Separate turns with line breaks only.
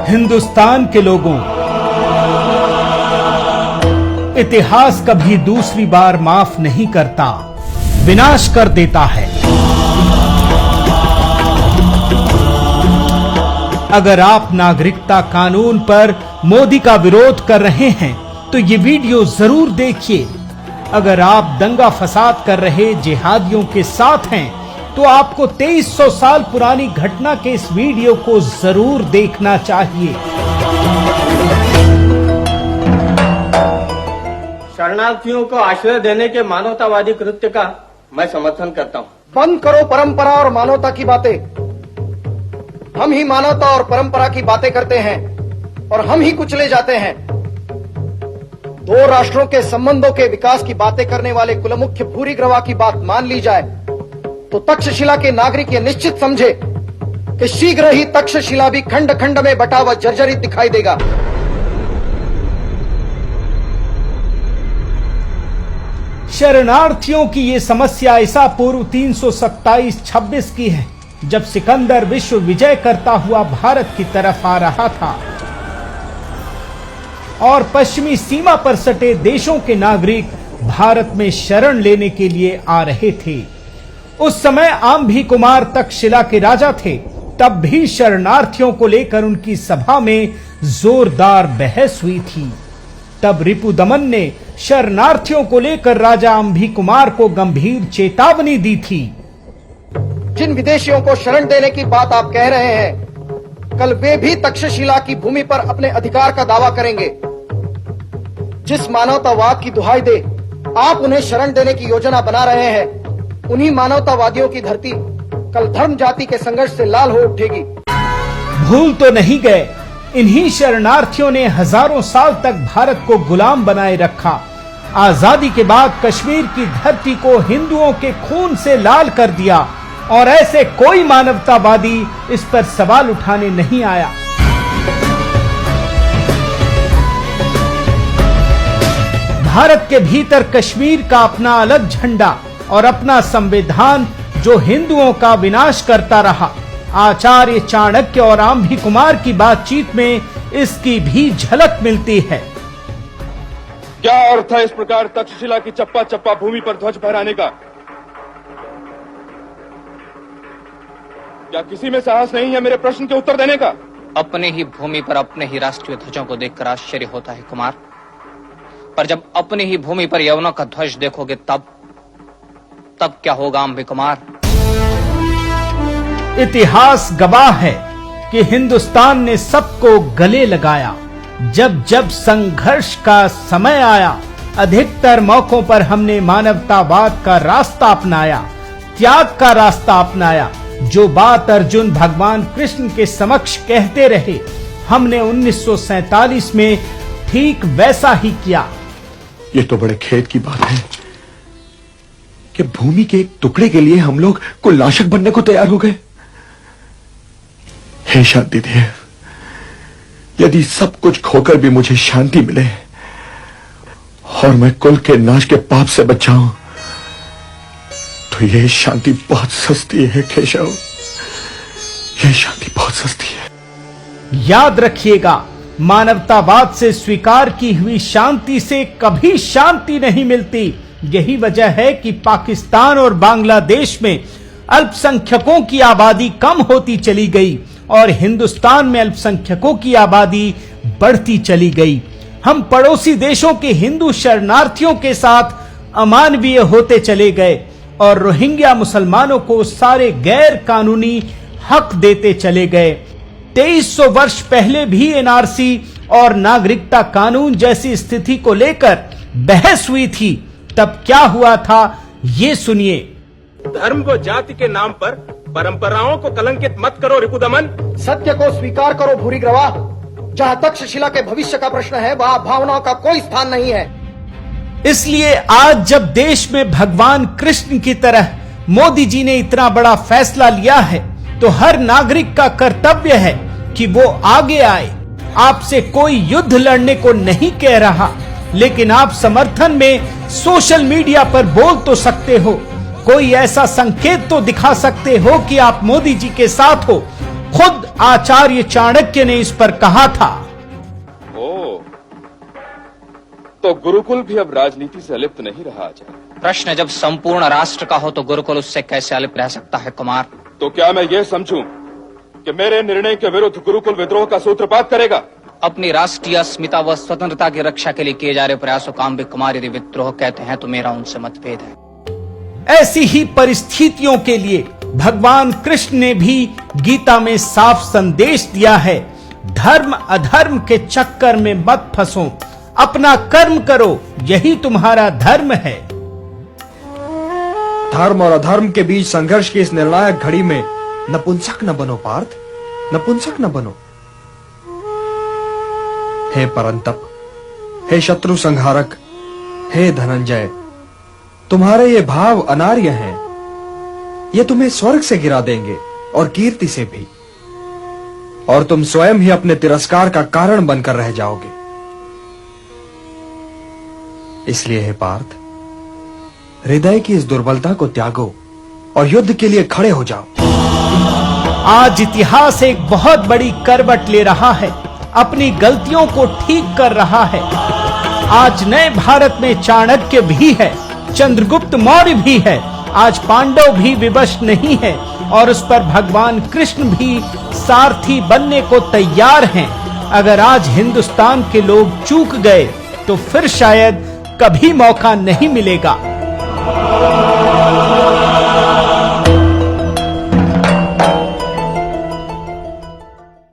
हिंदुस्तान के लोगों, इतिहास कभी दूसरी बार माफ नहीं करता, विनाश कर देता है। अगर आप नागरिकता कानून पर मोदी का विरोध कर रहे हैं तो ये वीडियो जरूर देखिए। अगर आप दंगा फसाद कर रहे जिहादियों के साथ हैं तो आपको 2300 साल पुरानी घटना के इस वीडियो को जरूर देखना चाहिए।
शरणार्थियों को आश्रय देने के मानवतावादी कृत्य का मैं समर्थन करता हूँ।
बंद करो परंपरा और मानवता की बातें। हम ही मानवता और परंपरा की बातें करते हैं और हम ही कुचले जाते हैं। दो राष्ट्रों के संबंधों के विकास की बातें करने वाले कुलमुख्य भूरिग्रवा की बात मान ली जाए तो तक्षशिला के नागरिक ये निश्चित समझे कि शीघ्र ही तक्षशिला भी खंड खंड में बटा व जर्जरित दिखाई देगा।
शरणार्थियों की ये समस्या ईसा पूर्व 327-26 की है, जब सिकंदर विश्व विजय करता हुआ भारत की तरफ आ रहा था और पश्चिमी सीमा पर सटे देशों के नागरिक भारत में शरण लेने के लिए आ रहे थे। उस समय आंभी कुमार तक्षशिला के राजा थे। तब भी शरणार्थियों को लेकर उनकी सभा में जोरदार बहस हुई थी। तब रिपुदमन ने शरणार्थियों को लेकर राजा आंभी कुमार को गंभीर चेतावनी दी थी।
जिन विदेशियों को शरण देने की बात आप कह रहे हैं, कल वे भी तक्षशिला की भूमि पर अपने अधिकार का दावा करेंगे। जिस मानवतावाद की दुहाई दे आप उन्हें शरण देने की योजना बना रहे हैं, उन्हीं मानवतावादियों की धरती कल धर्म जाति के संघर्ष से लाल हो उठेगी।
भूल तो नहीं गए, इन्हीं शरणार्थियों ने हजारों साल तक भारत को गुलाम बनाए रखा। आजादी के बाद कश्मीर की धरती को हिंदुओं के खून से लाल कर दिया और ऐसे कोई मानवतावादी इस पर सवाल उठाने नहीं आया। भारत के भीतर कश्मीर का अपना अलग झंडा और अपना संविधान जो हिंदुओं का विनाश करता रहा। आचार्य चाणक्य और आंभी कुमार की बातचीत में इसकी भी झलक मिलती है।
क्या अर्थ है इस प्रकार तक्षशिला की चप्पा चप्पा भूमि पर ध्वज फहराने का? क्या किसी में साहस नहीं है मेरे प्रश्न के उत्तर देने का?
अपने ही भूमि पर अपने ही राष्ट्रीय ध्वजों को देखकर आश्चर्य होता है कुमार, पर जब अपनी ही भूमि पर यवनों का ध्वज देखोगे तब क्या होगा आंभी कुमार?
इतिहास गवाह है कि हिंदुस्तान ने सबको गले लगाया। जब जब संघर्ष का समय आया, अधिकतर मौकों पर हमने मानवतावाद का रास्ता अपनाया, त्याग का रास्ता अपनाया। जो बात अर्जुन भगवान कृष्ण के समक्ष कहते रहे, हमने 1947 में ठीक वैसा ही किया।
ये तो बड़े खेद की बात है कि भूमि के एक टुकड़े के लिए हम लोग कुलनाशक बनने को तैयार हो गए। हे शांति देव, यदि सब कुछ खोकर भी मुझे शांति मिले और मैं कुल के नाश के पाप से बच जाऊं तो यह शांति बहुत सस्ती है केशव, यह शांति बहुत सस्ती है।
याद रखिएगा, मानवतावाद से स्वीकार की हुई शांति से कभी शांति नहीं मिलती। यही वजह है कि पाकिस्तान और बांग्लादेश में अल्पसंख्यकों की आबादी कम होती चली गई और हिंदुस्तान में अल्पसंख्यकों की आबादी बढ़ती चली गई। हम पड़ोसी देशों के हिंदू शरणार्थियों के साथ अमानवीय होते चले गए और रोहिंग्या मुसलमानों को सारे गैर कानूनी हक देते चले गए। 2300 वर्ष पहले भी एनआरसी और नागरिकता कानून जैसी स्थिति को लेकर बहस हुई थी। तब क्या हुआ था, ये सुनिए।
धर्म को जाति के नाम पर परंपराओं को कलंकित मत करो रिपुदमन।
सत्य को स्वीकार करो भूरिग्रवा। जहाँ तक्षशिला के भविष्य का प्रश्न है, वहाँ भावनाओं का कोई स्थान नहीं है।
इसलिए आज जब देश में भगवान कृष्ण की तरह मोदी जी ने इतना बड़ा फैसला लिया है, तो हर नागरिक का कर्तव्य है कि वो आगे आए। आपसे कोई युद्ध लड़ने को नहीं कह रहा, लेकिन आप समर्थन में सोशल मीडिया पर बोल तो सकते हो। कोई ऐसा संकेत तो दिखा सकते हो कि आप मोदी जी के साथ हो। खुद आचार्य चाणक्य ने इस पर कहा था।
ओ, तो गुरुकुल भी अब राजनीति से अलिप्त नहीं रहा आचार्य।
प्रश्न जब संपूर्ण राष्ट्र का हो तो गुरुकुल उससे कैसे अलिप्त रह सकता है कुमार?
तो क्या मैं ये समझूं कि मेरे निर्णय के विरुद्ध गुरुकुल विद्रोह का सूत्रपात करेगा?
अपनी राष्ट्रीय अस्मिता व स्वतंत्रता की रक्षा के लिए किए जा रहे प्रयासों का अंबिक कुमार यदि विद्रोह कहते हैं तो मेरा उनसे मतभेद है।
ऐसी ही परिस्थितियों के लिए भगवान कृष्ण ने भी गीता में साफ संदेश दिया है, धर्म अधर्म के चक्कर में मत फंसो, अपना कर्म करो, यही तुम्हारा धर्म है।
धर्म और अधर्म के बीच संघर्ष की इस निर्णायक घड़ी में नपुंसक न बनो पार्थ, नपुंसक न बनो। हे परंतप, हे शत्रु संहारक, हे धनंजय, तुम्हारे ये भाव अनार्य हैं। ये तुम्हें स्वर्ग से गिरा देंगे और कीर्ति से भी, और तुम स्वयं ही अपने तिरस्कार का कारण बनकर रह जाओगे। इसलिए हे पार्थ, हृदय की इस दुर्बलता को त्यागो और युद्ध के लिए खड़े हो जाओ।
आज इतिहास एक बहुत बड़ी करवट ले रहा है, अपनी गलतियों को ठीक कर रहा है। आज नए भारत में चाणक्य भी है, चंद्रगुप्त मौर्य भी है, आज पांडव भी विवश नहीं है और उस पर भगवान कृष्ण भी सारथी बनने को तैयार हैं। अगर आज हिंदुस्तान के लोग चूक गए तो फिर शायद कभी मौका नहीं मिलेगा।